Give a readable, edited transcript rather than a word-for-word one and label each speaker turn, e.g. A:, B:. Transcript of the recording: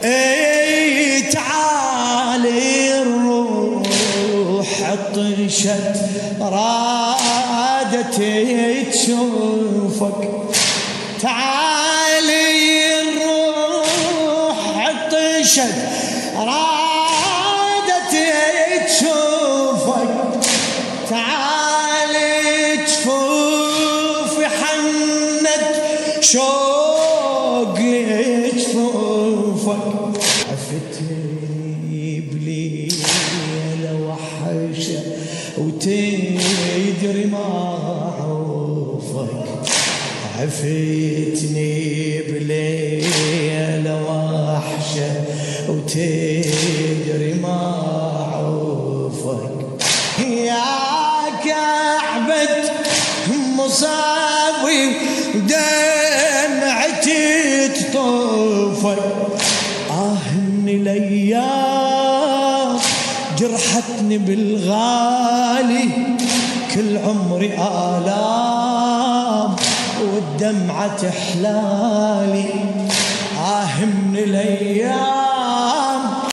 A: اي تعالي الروح عطشت رادت تشوفك، تعالي الروح عطشت رادت تشوفك، تعالي جفوفي حنت شوق لجفوفك، عفتني بليلة وحشة وتدري ما عوفك، عفتني بليلة وحشة وتدري ما عوفك، يا كعبة مصابي دمعتي تطوفك، من الايام جرحتني بالغالي، كل عمري آلام والدمعة تحلالي، من الايام